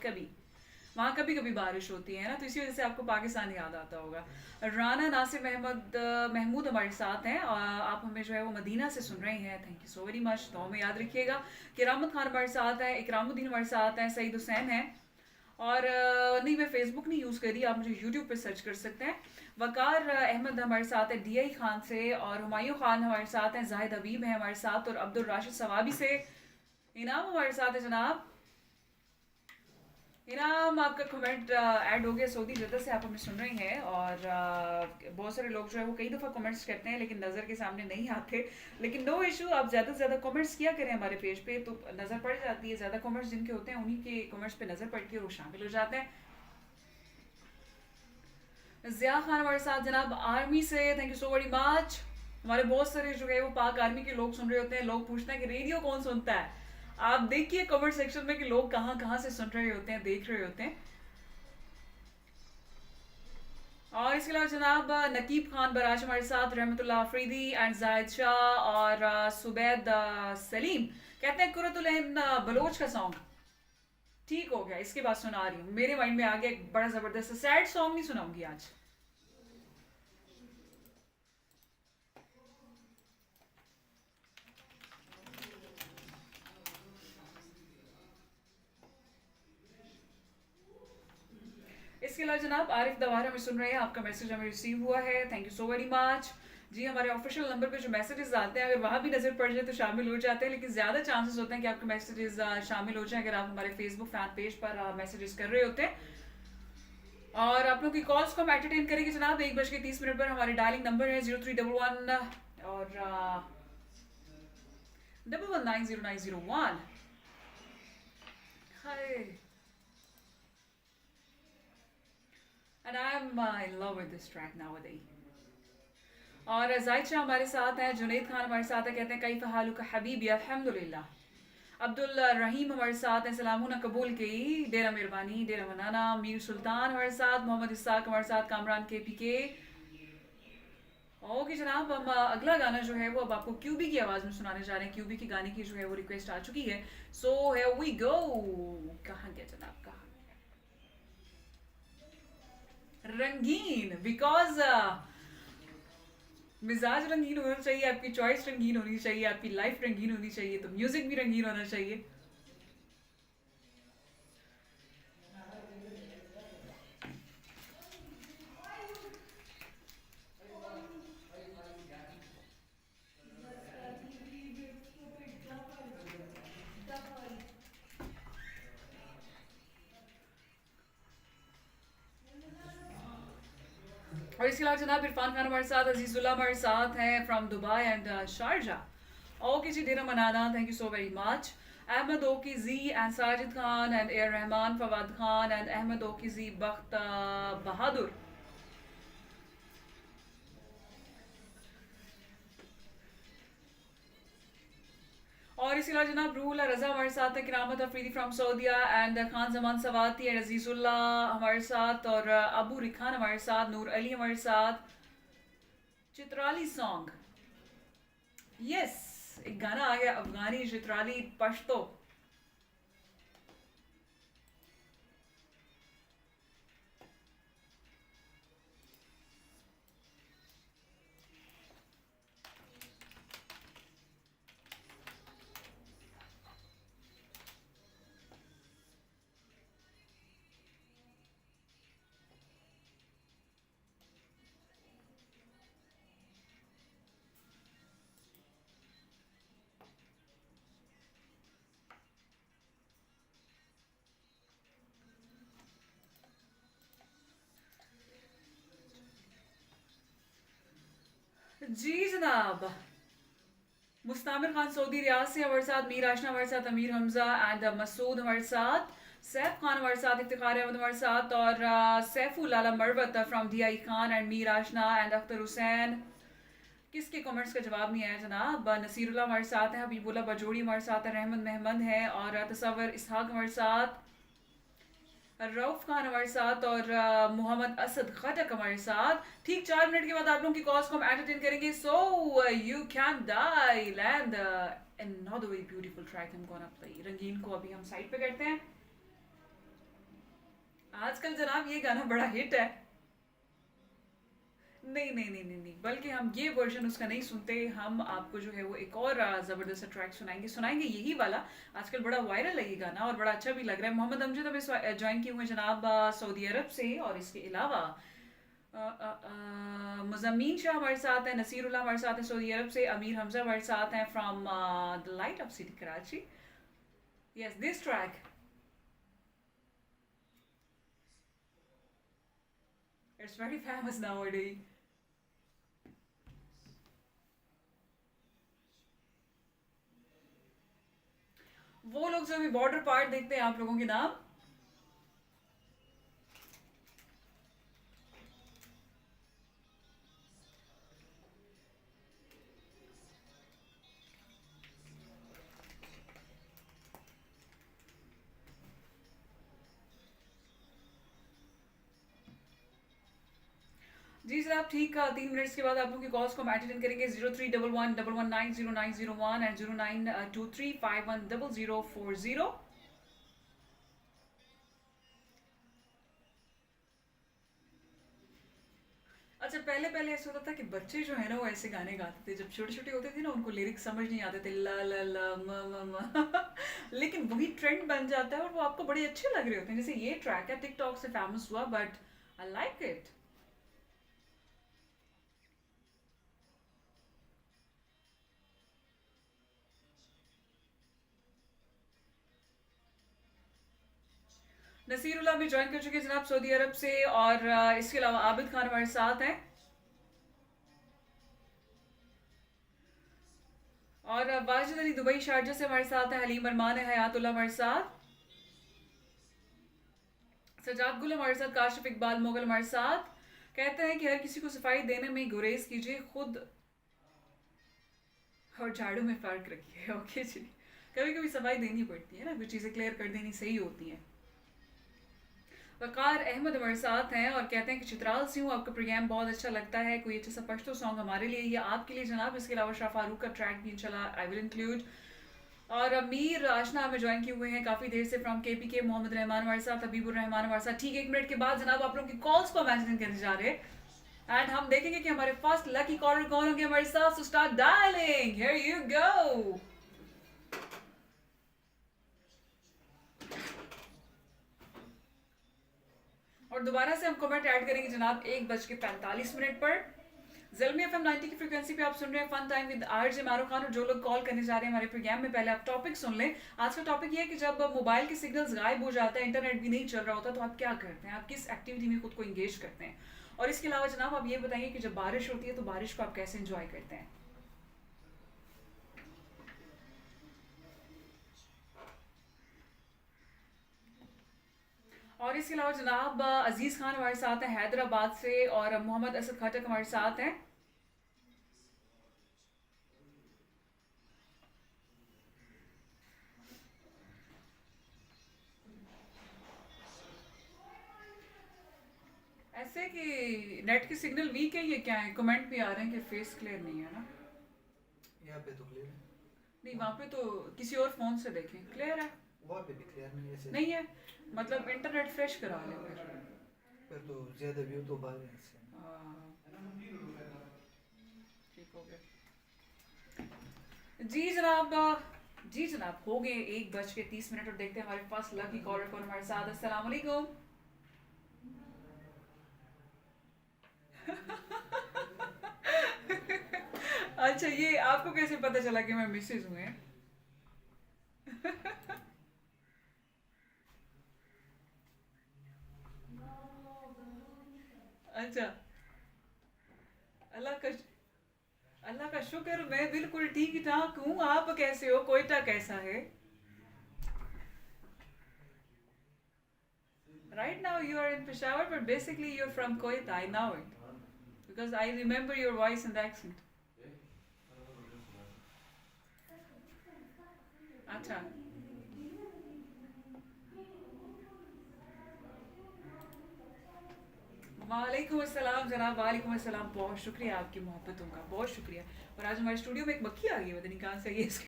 कभी वहाँ कभी कभी बारिश होती है ना, तो इसी वजह से आपको पाकिस्तान याद आता होगा। राना नासिर महमूद हमारे साथ हैं, और आप हमें जो है वो मदीना से सुन रहे हैं, thank you so very much. तो हमें याद रखिएगा। किरामत खान हमारे साथ हैं, इकरामुद्दीन हमारे साथ हैं, सईद हुसैन हैं। और नहीं, मैं फेसबुक नहीं यूज़ करी, आप मुझे यूट्यूब पे सर्च कर सकते हैं। वकार अहमद हमारे साथ है डीआई खान से, और हुमायूं खान हमारे साथ हैं, जाहिद हबीब है हमारे साथ, और अब्दुल राशिद सवाबी से इनाम हमारे साथ है जनाब। इनाम, आपका कमेंट ऐड हो गया, सऊदी जद्दा से आप हमें सुन रहे हैं। और बहुत सारे लोग जो है वो कई दफ़ा कमेंट्स करते हैं लेकिन नज़र के सामने नहीं आते। लेकिन नो इशू, आप ज़्यादा से ज़्यादा कमेंट्स किया करें हमारे पेज पे, तो नज़र पड़ जाती है। ज़्यादा कमेंट्स जिनके होते हैं उन्हीं के कमेंट्स पे नज़र पड़ती है और वो शामिल हो जाते हैं। ज़िया खान हमारे साथ जनाब आर्मी से, thank you so very much. हमारे बहुत सारे जो है वो पाक आर्मी के लोग सुन रहे होते हैं। लोग पूछते हैं कि रेडियो कौन सुनता है। आप देखिए कमेंट सेक्शन में कि लोग कहाँ कहाँ से सुन रहे होते हैं, देख रहे होते हैं। और इसके अलावा जनाब नकीब खान बराज हमारे साथ, रहमतुल्लाह अफरीदी एंड जायद शाह, और सुबैद सलीम कहते हैं कुरतुल हिंद बलोच का सॉन्ग ठीक हो गया, इसके बाद सुना रही हूँ। मेरे माइंड में आ गया एक बड़ा जबरदस्त सैड सॉन्ग नहीं सुनाऊंगी आज। इसके अलावा जनाब आरिफ दवार हमें सुन रहे हैं, आपका मैसेज हमें रिसीव हुआ है, thank you so very much. जी, हमारे ऑफिशियल नंबर पे जो मैसेजेस आते हैं, अगर वहाँ भी नज़र पड़ जाए तो शामिल हो जाते हैं, लेकिन ज़्यादा चांसेस होते हैं कि आपके मैसेजेस शामिल हो जाए अगर आप हमारे फेसबुक फैन पेज पर मैसेजेस कर रहे होते हैं। और आप लोग की कॉल्स को हम एंटरटेन करेंगे जनाब 1:30 पर। हमारे डायलिंग नंबर है 0311 और 119091। हाय, and I'm in love with this track nowadays। और जाहिद शाह हमारे साथ हैं, जुनैद खान हमारे साथ है, कहते हैं कई फ़हालु का हबीबी अल्हम्दुलिल्लाह। अब्दुल रहीम हमारे साथ हैं, सलामुना कबूल की, डेरा मेहरबानी, डेरा मनाना। मीर सुल्तान हमारे साथ, मोहम्मद इसाक हमारे साथ, कामरान के पी के। ओके जनाब, हम अगला गाना जो है वो अब आपको क्यूबी की आवाज़ में सुनाने जा रहे हैं। क्यूबी की गाने की जो है वो रिक्वेस्ट आ चुकी है, सो हियर वी गो। कहाँ गया जनाब, कहाँ रंगीन, बिकॉज मिजाज रंगीन होना चाहिए, आपकी चॉइस रंगीन होनी चाहिए, आपकी लाइफ रंगीन होनी चाहिए, तो म्यूजिक भी रंगीन होना चाहिए। और इसके अलावा जनाब इरफान खान हमारे साथ, अजीजुल्ला हमारे साथ हैं from Dubai and Sharjah. Okay ji, डेरा मनाना, thank you so very much. Ahmad ओकीजी and Sajid Khan and A Rahman Fawad Khan and Ahmad ओकीजी बख्त बहादुर। और इसके अलावा जनाब रूहुल्लाह रजा हमारे साथ है, किरामत अफरीदी फ्रॉम सऊदिया एंड खान जमान सवाती एंड अजीजुल्ला हमारे साथ, और अबू रिखान हमारे साथ, नूर अली हमारे साथ। चित्राली सॉन्ग, यस, एक गाना आ गया अफगानी चित्राली पश्तो। जी जनाब, मुस्तामिर खान सऊदी रियाज से हमारे साथ, मीर आशना हमारे साथ, अमीर हमजा एंड मसूद हमारे साथ, सैफ खान हमारे साथ, इफ्तिखार अहमद हमारे साथ, और Saiful Lala Marwat from DI Khan and Mir Ashna and Akhtar Hussain. किसके कमेंट्स का जवाब नहीं आया जनाब। नसीरुल्लाह हमारे साथ हैं, हबीबुल्ला बजोड़ी हमारे साथ है, रहमत महमद है, और तसवर इसहाक हमारे साथ, रऊफ खान हमारे साथ, और मोहम्मद असद खटक हमारे साथ। ठीक 4 मिनट के बाद आप लोगों की कॉल्स को हम एंटरटेन करेंगे, so you can dial and another very beautiful track I'm gonna play। रंगीन को अभी हम साइड पे करते हैं। आजकल जनाब ये गाना बड़ा हिट है। नहीं नहीं नहीं नहीं नहीं, बल्कि हम ये वर्जन उसका नहीं सुनते, हम आपको जो है वो एक और ज़बरदस्त ट्रैक सुनाएंगे, सुनाएंगे यही वाला। आजकल बड़ा वायरल है ये गाना और बड़ा अच्छा भी लग रहा है। मोहम्मद अमजद हमें ज्वाइन किए हुए हैं जनाब सऊदी अरब से, और इसके अलावा मुजम्मीन शाह हमारे साथ हैं, नसीरुल्लाह हमारे साथ हैं सऊदी अरब से, अमीर हमजा हमारे साथ हैं from the light of city Karachi. Yes, this track it's very famous nowadays. वो लोग जो अभी बॉर्डर पार्ट देखते हैं आप लोगों के नाम। जी सर, आप ठीक 3 मिनट्स के बाद आप लोगों की कॉल्स को हम अटेंड करेंगे। 0311119090 एंड 0923510040। अच्छा, पहले पहले ऐसा होता था कि बच्चे जो है ना वो ऐसे गाने गाते थे, जब छोटे छोटे होते थे ना उनको लिरिक्स समझ नहीं आते थे, ला ला ला म लेकिन वही ट्रेंड बन जाता है और वो आपको बड़े अच्छे लग रहे होते हैं। जैसे ये ट्रैक है टिकटॉक से फेमस हुआ, but I like it. Nasirullah भी ज्वाइन कर चुके हैं जनाब सऊदी अरब से, और इसके अलावा आबिद खान हमारे साथ हैं, और वाजिद अली दुबई शारजा से हमारे साथ हैं, हलीम अरमान है हयातुल्लाह हमारे साथ, सजाद गुल हमारे साथ, काशिफ इकबाल मुगल हमारे साथ। कहते हैं कि हर किसी को सफाई देने में गुरेज कीजिए, खुद और झाड़ू में फर्क रखिए। ओके जी, कभी कभी सफाई देनी पड़ती है ना, कुछ चीज़ें क्लियर कर देनी सही होती हैं। वकार अहमद हमारे साथ हैं और कहते हैं कि चित्राल से हूँ, आपका प्रोग्राम बहुत अच्छा लगता है, कोई अच्छा सा पश्तो सॉन्ग हमारे लिए या आपके लिए जनाब। इसके अलावा शाह फारूक का ट्रैक भी इंशाल्लाह आई विल इंक्लूड। और मीर आशना हमें ज्वाइन किए हुए हैं काफ़ी देर से फ्रॉम KPK, मोहम्मद रहमान हमारे साथ, हबीबुर रहमान हमारे साथ। ठीक 1 मिनट के बाद जनाब आप लोगों की कॉल्स को मैनेज करने जा रहे हैं एंड हम देखेंगे कि हमारे फर्स्ट लकी कॉलर कौन होंगे हमारे साथ। So start dialling, here you go. और दोबारा से हम कमेंट ऐड करेंगे जनाब 1:45 पर। ज़ल्मी FM 90 की फ्रीक्वेंसी पे आप सुन रहे हैं फन टाइम विद RJ मारूफ खान। और जो लोग कॉल करने जा रहे हैं हमारे प्रोग्राम में, पहले आप टॉपिक सुन लें। आज का टॉपिक ये है कि जब मोबाइल के सिग्नल्स गायब हो जाता है, इंटरनेट भी नहीं चल रहा होता, तो आप क्या करते हैं, आप किस एक्टिविटी में खुद को इंगेज करते हैं। और इसके अलावा जनाब आप ये बताइए कि जब बारिश होती है तो बारिश को आप कैसे इंजॉय करते हैं। और इसके अलावा जनाब अजीज़ खान हमारे साथ हैं हैदराबाद से, और मोहम्मद असद खटक हमारे साथ हैं। ऐसे कि नेट की सिग्नल वीक है, ये क्या है, कमेंट भी आ रहे हैं कि फेस क्लियर नहीं है ना। यहाँ पे तो क्लियर है। नहीं, वहाँ पे तो किसी और फोन से देखें, क्लियर है। वहाँ पे भी क्लियर नहीं है ऐसे। नहीं है, मतलब इंटरनेट फ्रेश करा लें फिर। फिर तो ज़्यादा व्यू तो बाहर है इससे। हाँ, ठीक हो गया जी जनाब। जी जनाब, हो गए 1:30 और देखते हैं हमारे पास लकी कॉलर कौन हमारे साथ। अस्सलाम वालेकुम। अच्छा, ये आपको कैसे पता चला कि मैं मिसेज हूँ हैं? अच्छा, अल्लाह का अल्लाह का शुक्र, मैं बिल्कुल ठीक ठाक हूँ। आप कैसे हो, कोयटा कैसा है? Right now you are in Peshawar, but basically you're from Kuwait. I know it because I remember your voice and accent. अच्छा, वालेकुम अस्सलाम जनाब, वालेकुम अस्सलाम। बहुत शुक्रिया आपकी मोहब्बतों का, बहुत शुक्रिया। और आज हमारे स्टूडियो में एक मक्खी आ गई है, पता नहीं कहाँ से आई है।